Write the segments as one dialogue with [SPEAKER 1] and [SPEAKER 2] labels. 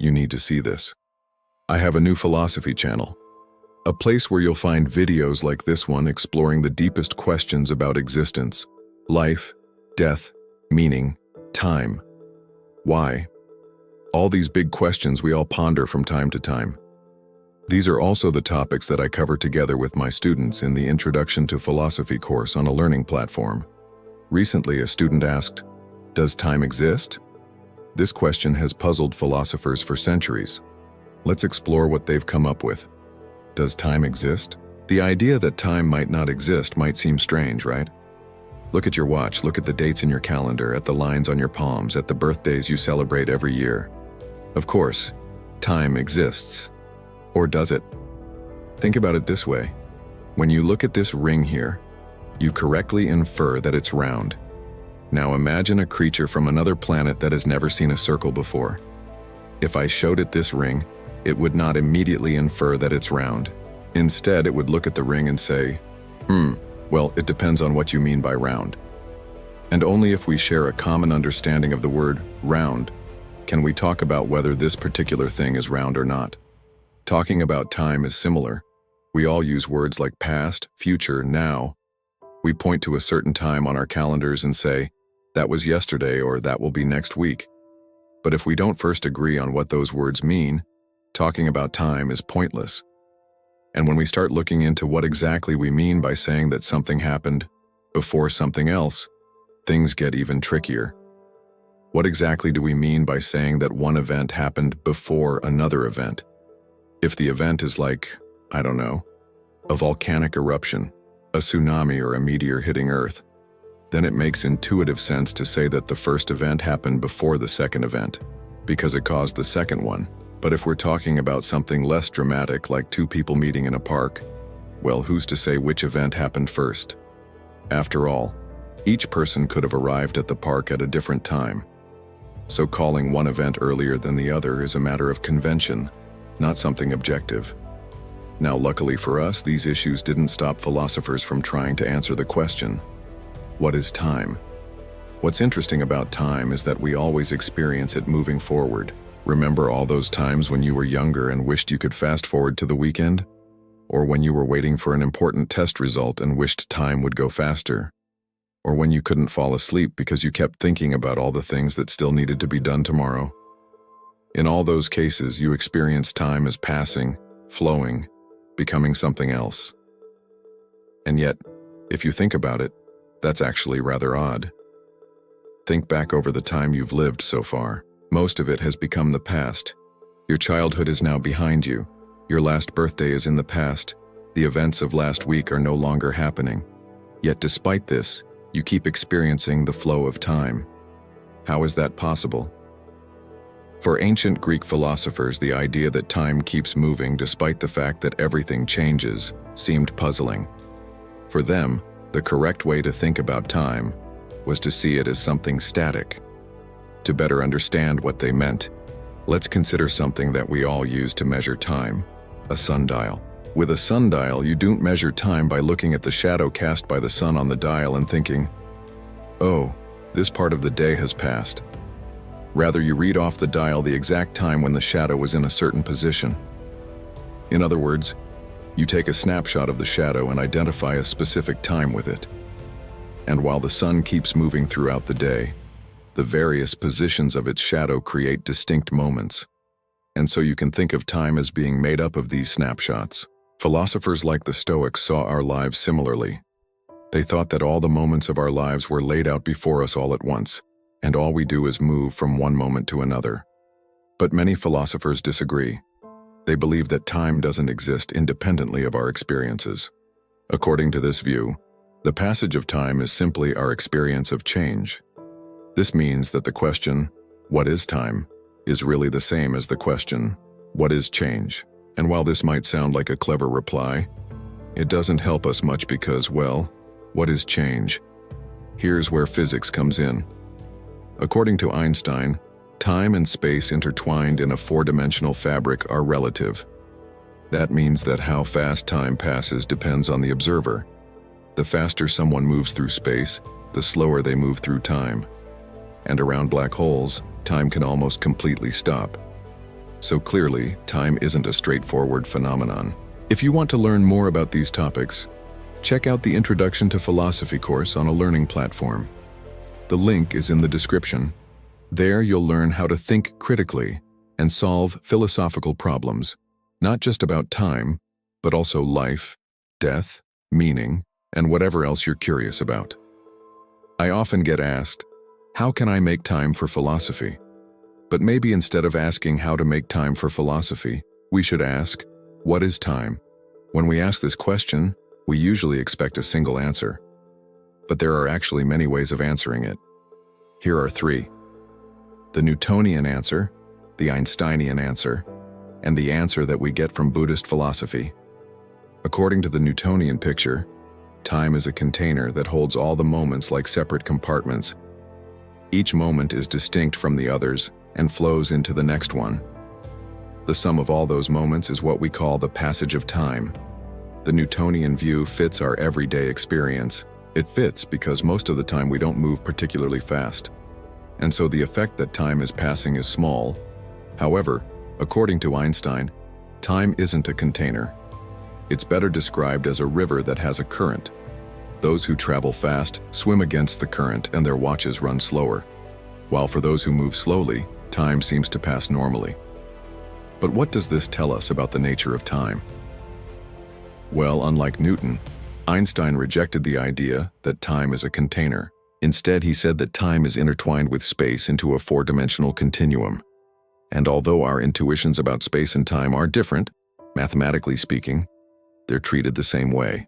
[SPEAKER 1] You need to see this. I have a new philosophy channel, a place where you'll find videos like this one exploring the deepest questions about existence, life, death, meaning, time. Why? All these big questions we all ponder from time to time. These are also the topics that I cover together with my students in the Introduction to Philosophy course on a learning platform. Recently, a student asked, "Does time exist?" This question has puzzled philosophers for centuries. Let's explore what they've come up with. Does time exist? The idea that time might not exist might seem strange, right? Look at your watch, look at the dates in your calendar, at the lines on your palms, at the birthdays you celebrate every year. Of course, time exists. Or does it? Think about it this way. When you look at this ring here, you correctly infer that it's round. Now imagine a creature from another planet that has never seen a circle before. If I showed it this ring, it would not immediately infer that it's round. Instead, it would look at the ring and say, well, it depends on what you mean by round. And only if we share a common understanding of the word round can we talk about whether this particular thing is round or not. Talking about time is similar. We all use words like past, future, now. We point to a certain time on our calendars and say, that was yesterday or that will be next week. But if we don't first agree on what those words mean, talking about time is pointless. And when we start looking into what exactly we mean by saying that something happened before something else, things get even trickier. What exactly do we mean by saying that one event happened before another event? If the event is like, I don't know, a volcanic eruption, a tsunami or a meteor hitting Earth, then it makes intuitive sense to say that the first event happened before the second event, because it caused the second one. But if we're talking about something less dramatic like two people meeting in a park, well, who's to say which event happened first? After all, each person could have arrived at the park at a different time. So calling one event earlier than the other is a matter of convention, not something objective. Now, luckily for us, these issues didn't stop philosophers from trying to answer the question, what is time? What's interesting about time is that we always experience it moving forward. Remember all those times when you were younger and wished you could fast forward to the weekend? Or when you were waiting for an important test result and wished time would go faster? Or when you couldn't fall asleep because you kept thinking about all the things that still needed to be done tomorrow? In all those cases, you experience time as passing, flowing, becoming something else. And yet, if you think about it, that's actually rather odd. Think back over the time you've lived so far. Most of it has become the past. Your childhood is now behind you. Your last birthday is in the past. The events of last week are no longer happening. Yet despite this, you keep experiencing the flow of time. How is that possible? For ancient Greek philosophers, the idea that time keeps moving despite the fact that everything changes seemed puzzling. For them, the correct way to think about time was to see it as something static. To better understand what they meant, let's consider something that we all use to measure time, a sundial. With a sundial, you don't measure time by looking at the shadow cast by the sun on the dial and thinking, oh, this part of the day has passed. Rather, you read off the dial the exact time when the shadow was in a certain position. In other words, you take a snapshot of the shadow and identify a specific time with it. And while the sun keeps moving throughout the day, the various positions of its shadow create distinct moments. And so you can think of time as being made up of these snapshots. Philosophers like the Stoics saw our lives similarly. They thought that all the moments of our lives were laid out before us all at once, and all we do is move from one moment to another. But many philosophers disagree. They believe that time doesn't exist independently of our experiences. According to this view, the passage of time is simply our experience of change. This means that the question, what is time, is really the same as the question, what is change? And while this might sound like a clever reply, it doesn't help us much because, well, what is change? Here's where physics comes in. According to Einstein, time and space intertwined in a four-dimensional fabric are relative. That means that how fast time passes depends on the observer. The faster someone moves through space, the slower they move through time. And around black holes, time can almost completely stop. So clearly, time isn't a straightforward phenomenon. If you want to learn more about these topics, check out the Introduction to Philosophy course on a learning platform. The link is in the description. There you'll learn how to think critically and solve philosophical problems, not just about time, but also life, death, meaning, and whatever else you're curious about. I often get asked, how can I make time for philosophy? But maybe instead of asking how to make time for philosophy, we should ask, what is time? When we ask this question, we usually expect a single answer. But there are actually many ways of answering it. Here are 3. The Newtonian answer, the Einsteinian answer, and the answer that we get from Buddhist philosophy. According to the Newtonian picture, time is a container that holds all the moments like separate compartments. Each moment is distinct from the others and flows into the next one. The sum of all those moments is what we call the passage of time. The Newtonian view fits our everyday experience. It fits because most of the time we don't move particularly fast. And so the effect that time is passing is small. However, according to Einstein, time isn't a container. It's better described as a river that has a current. Those who travel fast swim against the current and their watches run slower, while for those who move slowly, time seems to pass normally. But what does this tell us about the nature of time? Well, unlike Newton, Einstein rejected the idea that time is a container. Instead, he said that time is intertwined with space into a 4-dimensional continuum. And although our intuitions about space and time are different, mathematically speaking, they're treated the same way.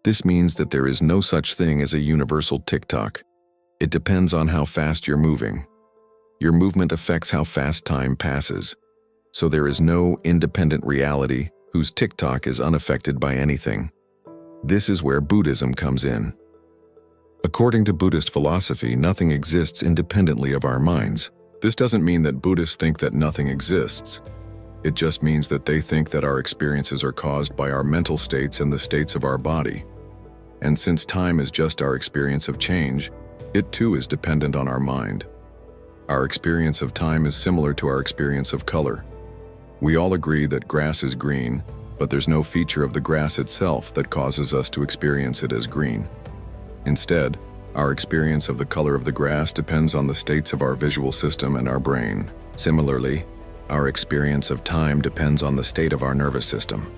[SPEAKER 1] This means that there is no such thing as a universal tick-tock. It depends on how fast you're moving. Your movement affects how fast time passes. So there is no independent reality whose tick-tock is unaffected by anything. This is where Buddhism comes in. According to Buddhist philosophy, nothing exists independently of our minds. This doesn't mean that Buddhists think that nothing exists. It just means that they think that our experiences are caused by our mental states and the states of our body. And since time is just our experience of change, it too is dependent on our mind. Our experience of time is similar to our experience of color. We all agree that grass is green, but there's no feature of the grass itself that causes us to experience it as green. Instead, our experience of the color of the grass depends on the states of our visual system and our brain. Similarly, our experience of time depends on the state of our nervous system.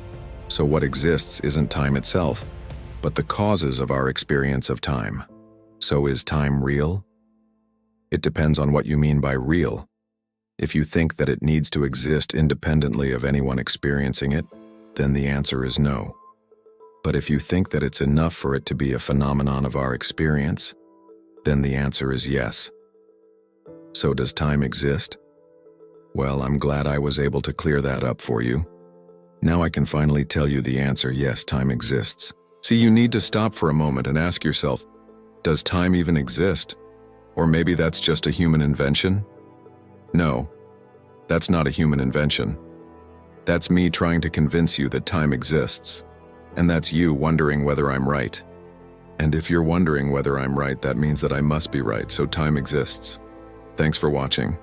[SPEAKER 1] So what exists isn't time itself, but the causes of our experience of time. So is time real? It depends on what you mean by real. If you think that it needs to exist independently of anyone experiencing it, then the answer is no. But if you think that it's enough for it to be a phenomenon of our experience, then the answer is yes. So does time exist? Well, I'm glad I was able to clear that up for you. Now I can finally tell you the answer: yes, time exists. See, you need to stop for a moment and ask yourself, does time even exist? Or maybe that's just a human invention? No, that's not a human invention. That's me trying to convince you that time exists. And that's you wondering whether I'm right. And if you're wondering whether I'm right, that means that I must be right, so time exists. Thanks for watching.